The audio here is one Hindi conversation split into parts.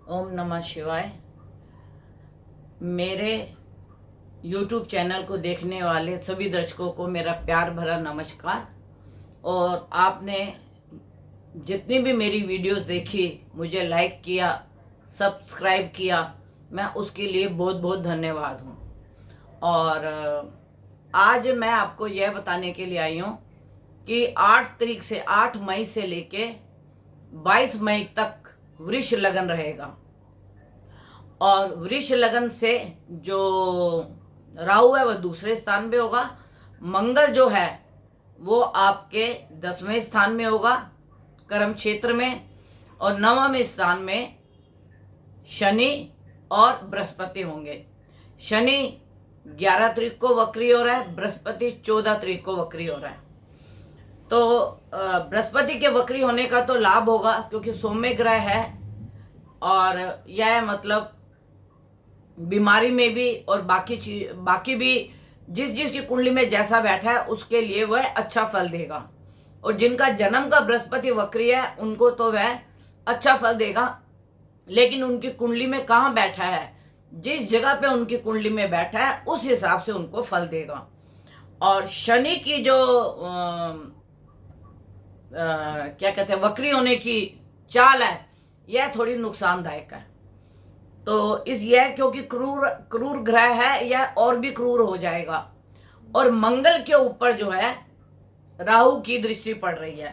ओम नमः शिवाय। मेरे YouTube चैनल को देखने वाले सभी दर्शकों को मेरा प्यार भरा नमस्कार। और आपने जितनी भी मेरी वीडियोस देखी, मुझे लाइक किया, सब्सक्राइब किया, मैं उसके लिए बहुत बहुत धन्यवाद हूँ। और आज मैं आपको यह बताने के लिए आई हूँ कि 8 मई से लेके 22 मई तक वृष लगन रहेगा। और वृष लगन से जो राहु है वह दूसरे स्थान पे होगा। मंगल जो है वो आपके 10वें स्थान में होगा, कर्म क्षेत्र में। और 9वें स्थान में शनि और बृहस्पति होंगे। शनि 11 तारीख को वक्री हो रहा है, बृहस्पति 14 तारीख को वक्री हो रहा है। तो बृहस्पति के वक्री होने का तो लाभ होगा क्योंकि सौम्य ग्रह है, और यह मतलब बीमारी में भी और बाकी भी जिस की कुंडली में जैसा बैठा है उसके लिए वह अच्छा फल देगा। और जिनका जन्म का बृहस्पति वक्री है उनको तो वह अच्छा फल देगा, लेकिन उनकी कुंडली में कहाँ बैठा है, जिस जगह पे उनकी कुंडली में बैठा है उस हिसाब से उनको फल देगा। और शनि की जो क्या कहते हैं वक्री होने की चाल है, यह थोड़ी नुकसानदायक है। तो यह क्योंकि क्रूर ग्रह है, यह और भी क्रूर हो जाएगा। और मंगल के ऊपर जो है राहु की दृष्टि पड़ रही है।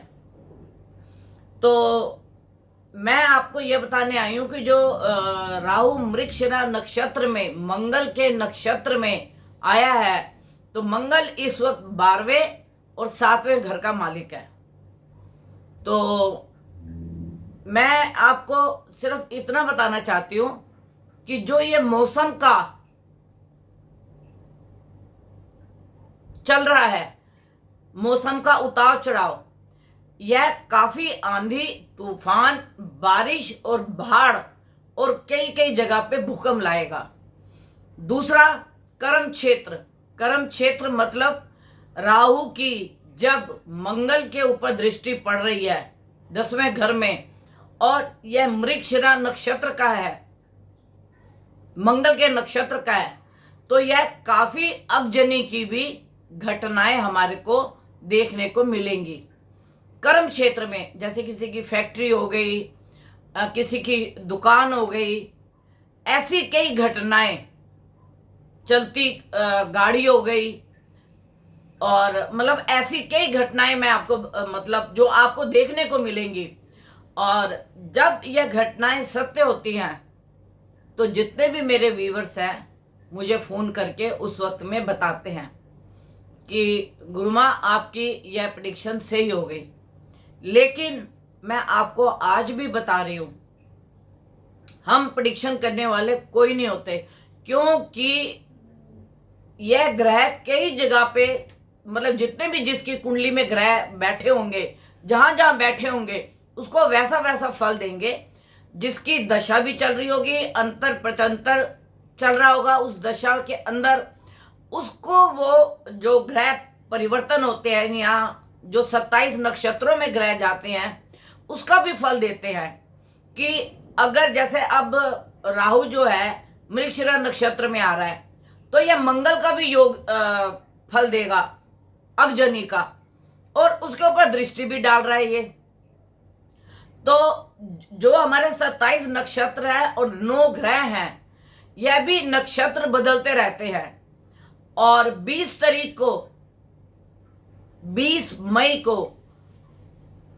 तो मैं आपको यह बताने आई हूं कि जो राहु मृगशिरा नक्षत्र में, मंगल के नक्षत्र में आया है, तो मंगल इस वक्त 12वें और 7वें घर का मालिक है। तो मैं आपको सिर्फ इतना बताना चाहती हूं कि जो ये मौसम का चल रहा है, मौसम का उतार चढ़ाव, यह काफी आंधी, तूफान, बारिश और बाढ़ और कई कई जगह पे भूकंप लाएगा। दूसरा, कर्म क्षेत्र मतलब राहु की जब मंगल के ऊपर दृष्टि पड़ रही है 10वें घर में, और यह मृगशिरा नक्षत्र का है, मंगल के नक्षत्र का है, तो यह काफी अगजनी की भी घटनाएं हमारे को देखने को मिलेंगी। कर्म क्षेत्र में जैसे किसी की फैक्ट्री हो गई, किसी की दुकान हो गई, ऐसी कई घटनाएं, चलती गाड़ी हो गई, और मतलब ऐसी कई घटनाएं मैं आपको मतलब जो आपको देखने को मिलेंगी। और जब यह घटनाएं सत्य होती हैं तो जितने भी मेरे व्यूवर्स हैं मुझे फोन करके उस वक्त में बताते हैं कि गुरुमा आपकी यह प्रेडिक्शन सही हो गई। लेकिन मैं आपको आज भी बता रही हूं, हम प्रेडिक्शन करने वाले कोई नहीं होते, क्योंकि यह ग्रह कई जगह पे, मतलब जितने भी जिसकी कुंडली में ग्रह बैठे होंगे, जहां जहां बैठे होंगे उसको वैसा वैसा फल देंगे। जिसकी दशा भी चल रही होगी, अंतर प्रत्यंतर चल रहा होगा, उस दशा के अंदर उसको वो जो ग्रह परिवर्तन होते हैं, यहाँ जो 27 नक्षत्रों में ग्रह जाते हैं उसका भी फल देते हैं। कि अगर जैसे अब राहु जो है मृगशिरा नक्षत्र में आ रहा है, तो यह मंगल का भी योग फल देगा, अगजनी का, और उसके ऊपर दृष्टि भी डाल रहा है ये। तो जो हमारे 27 नक्षत्र है और 9 ग्रह हैं, यह भी नक्षत्र बदलते रहते हैं। और 20 मई को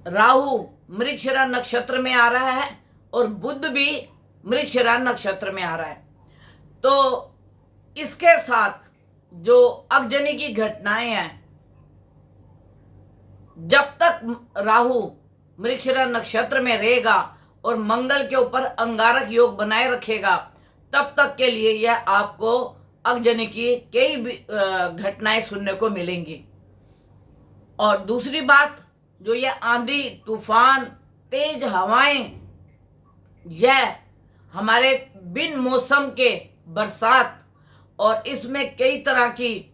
राहु मृगशिरा नक्षत्र में आ रहा है और बुध भी मृगशिरा नक्षत्र में आ रहा है। तो इसके साथ जो अगजनी की घटनाएं हैं, जब तक राहु मृगशिरा नक्षत्र में रहेगा और मंगल के ऊपर अंगारक योग बनाए रखेगा, तब तक के लिए यह आपको अगजनी की कई घटनाएं सुनने को मिलेंगी। और दूसरी बात, जो यह आंधी, तूफान, तेज हवाएं, यह हमारे बिन मौसम के बरसात, और इसमें कई तरह की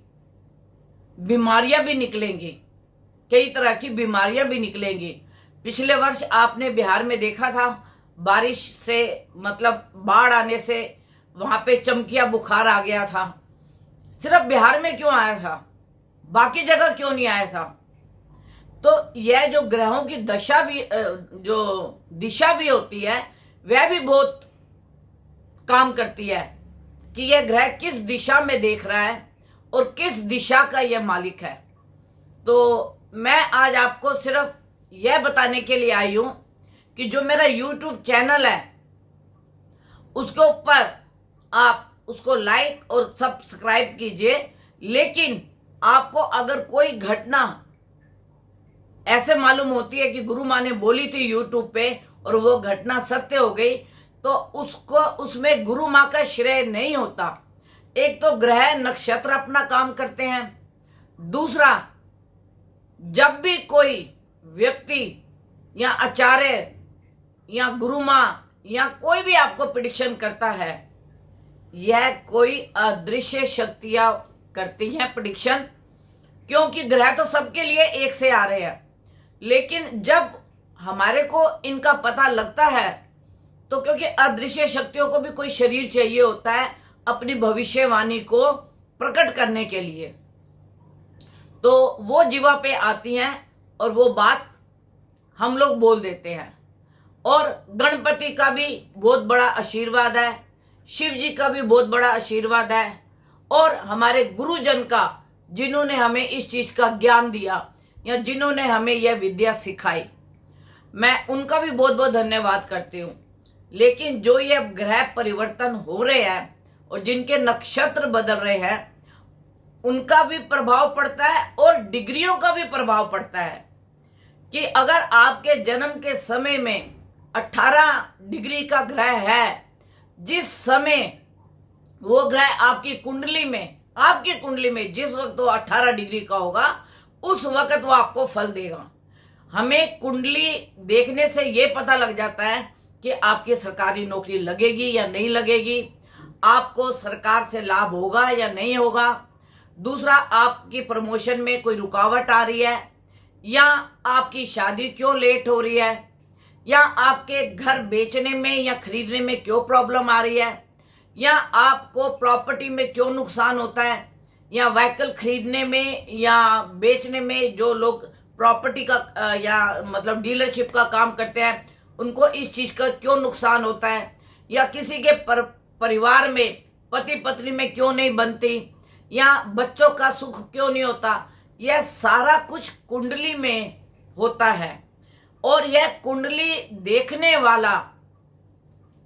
बीमारियां भी निकलेंगी। पिछले वर्ष आपने बिहार में देखा था, बारिश से मतलब बाढ़ आने से वहां पे चमकिया बुखार आ गया था, सिर्फ बिहार में क्यों आया था, बाकी जगह क्यों नहीं आया था? तो यह जो ग्रहों की दशा भी जो दिशा भी होती है वह भी बहुत काम करती है कि यह ग्रह किस दिशा में देख रहा है और किस दिशा का यह मालिक है। तो मैं आज आपको सिर्फ यह बताने के लिए आई हूं कि जो मेरा YouTube चैनल है उसके ऊपर आप उसको लाइक और सब्सक्राइब कीजिए, लेकिन आपको अगर कोई घटना ऐसे मालूम होती है कि गुरु माँ ने बोली थी YouTube पे और वो घटना सत्य हो गई, तो उसको उसमें गुरु माँ का श्रेय नहीं होता। एक तो ग्रह नक्षत्र अपना काम करते हैं, दूसरा जब भी कोई व्यक्ति या आचार्य या गुरु माँ या कोई भी आपको प्रिडिक्शन करता है, यह कोई अदृश्य शक्तियां करती हैं प्रिडिक्शन, क्योंकि ग्रह तो सबके लिए एक से आ रहे हैं, लेकिन जब हमारे को इनका पता लगता है तो क्योंकि अदृश्य शक्तियों को भी कोई शरीर चाहिए होता है अपनी भविष्यवाणी को प्रकट करने के लिए, तो वो जीवा पे आती हैं और वो बात हम लोग बोल देते हैं। और गणपति का भी बहुत बड़ा आशीर्वाद है, शिव जी का भी बहुत बड़ा आशीर्वाद है, और हमारे गुरुजन का जिन्होंने हमें इस चीज का ज्ञान दिया या जिन्होंने हमें यह विद्या सिखाई, मैं उनका भी बहुत बहुत धन्यवाद करती हूँ। लेकिन जो ये ग्रह परिवर्तन हो रहे हैं और जिनके नक्षत्र बदल रहे हैं उनका भी प्रभाव पड़ता है और डिग्रियों का भी प्रभाव पड़ता है कि अगर आपके जन्म के समय में 18 डिग्री का ग्रह है, जिस समय वो ग्रह आपकी कुंडली में जिस वक्त वो 18 डिग्री का होगा उस वक्त वो आपको फल देगा। हमें कुंडली देखने से ये पता लग जाता है कि आपकी सरकारी नौकरी लगेगी या नहीं लगेगी, आपको सरकार से लाभ होगा या नहीं होगा, दूसरा आपकी प्रमोशन में कोई रुकावट आ रही है, या आपकी शादी क्यों लेट हो रही है, या आपके घर बेचने में या खरीदने में क्यों प्रॉब्लम आ रही है, या आपको प्रॉपर्टी में क्यों नुकसान होता है, या व्हीकल खरीदने में या बेचने में जो लोग प्रॉपर्टी का या मतलब डीलरशिप का काम करते हैं उनको इस चीज का क्यों नुकसान होता है, या किसी के परिवार में पति पत्नी में क्यों नहीं बनती, या बच्चों का सुख क्यों नहीं होता, यह सारा कुछ कुंडली में होता है। और यह कुंडली देखने वाला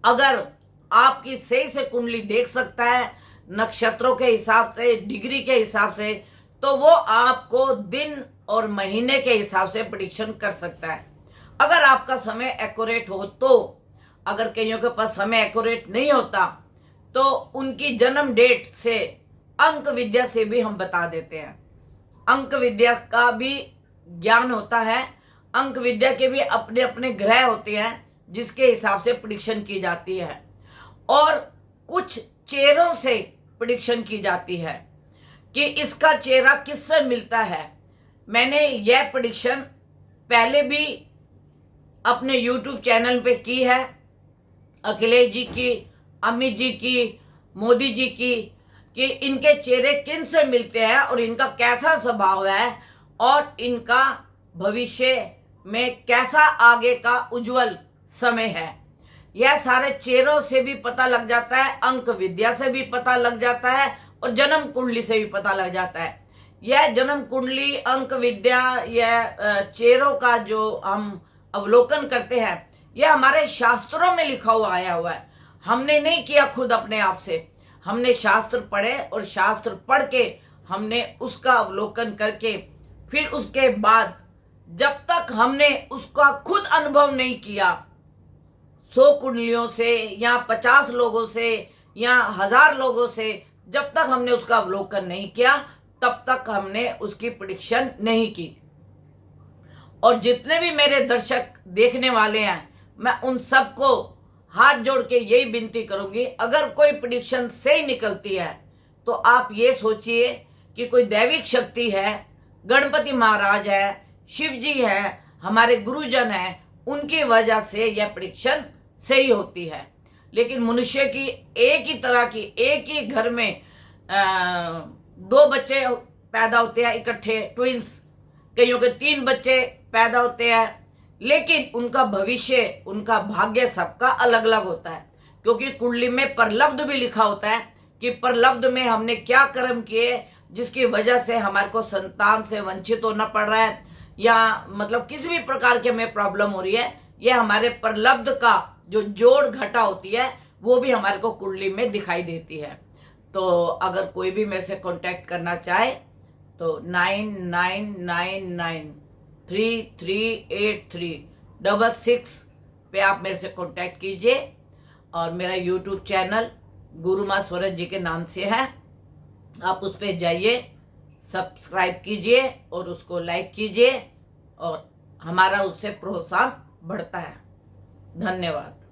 अगर आपकी सही से कुंडली देख सकता है नक्षत्रों के हिसाब से, डिग्री के हिसाब से, तो वो आपको दिन और महीने के हिसाब से प्रेडिक्शन कर सकता है। अगर आपका समय एक्यूरेट हो तो, अगर कईयों के पास समय एक्यूरेट नहीं होता तो उनकी जन्म डेट से अंक विद्या से भी हम बता देते हैं। अंक विद्या का भी ज्ञान होता है, अंक विद्या के भी अपने अपने ग्रह होते हैं जिसके हिसाब से प्रेडिक्शन की जाती है, और कुछ चेहरों से प्रेडिक्शन की जाती है कि इसका चेहरा किससे मिलता है। मैंने यह प्रेडिक्शन पहले भी अपने YouTube चैनल पे की है, अखिलेश जी की, अमित जी की, मोदी जी की, कि इनके चेहरे किन से मिलते हैं और इनका कैसा स्वभाव है और इनका भविष्य में कैसा आगे का उज्जवल समय है। यह सारे चेहरों से भी पता लग जाता है, अंक विद्या से भी पता लग जाता है और जन्म कुंडली से भी पता लग जाता है। यह जन्म कुंडली, अंक विद्या, यह चेहरों का जो हम अवलोकन करते हैं यह हमारे शास्त्रों में लिखा हुआ आया हुआ है। हमने नहीं किया खुद अपने आप से, हमने शास्त्र पढ़े और शास्त्र पढ़ के हमने उसका अवलोकन करके फिर उसके बाद जब तक हमने उसका खुद अनुभव नहीं किया 100 कुंडलियों से या 50 लोगों से या 1000 लोगों से, जब तक हमने उसका अवलोकन नहीं किया तब तक हमने उसकी प्रेडिक्शन नहीं की। और जितने भी मेरे दर्शक देखने वाले हैं मैं उन सबको हाथ जोड़ के यही विनती करूंगी, अगर कोई प्रेडिक्शन सही निकलती है तो आप ये सोचिए कि कोई दैविक शक्ति है, गणपति महाराज है, शिव जी है, हमारे गुरुजन है, उनकी वजह से यह प्रेडिक्शन सही होती है। लेकिन मनुष्य की एक ही तरह की, एक ही घर में दो बच्चे पैदा होते हैं इकट्ठे, ट्विंस, कईयों के 3 बच्चे पैदा होते हैं, लेकिन उनका भविष्य, उनका भाग्य सबका अलग अलग होता है। क्योंकि कुंडली में परलब्ध भी लिखा होता है कि परलब्ध में हमने क्या कर्म किए जिसकी वजह से हमारे को संतान से वंचित होना पड़ रहा है, या मतलब किसी भी प्रकार की हमें प्रॉब्लम हो रही है, ये हमारे परलब्ध का जो जोड़ घटा होती है वो भी हमारे को कुंडली में दिखाई देती है। तो अगर कोई भी मेरे से कांटेक्ट करना चाहे तो 9999338366 पे आप मेरे से कांटेक्ट कीजिए। और मेरा यूट्यूब चैनल गुरु माँ सूरज जी के नाम से है, आप उस पर जाइए, सब्सक्राइब कीजिए और उसको लाइक कीजिए, और हमारा उससे प्रोत्साहन बढ़ता है। धन्यवाद।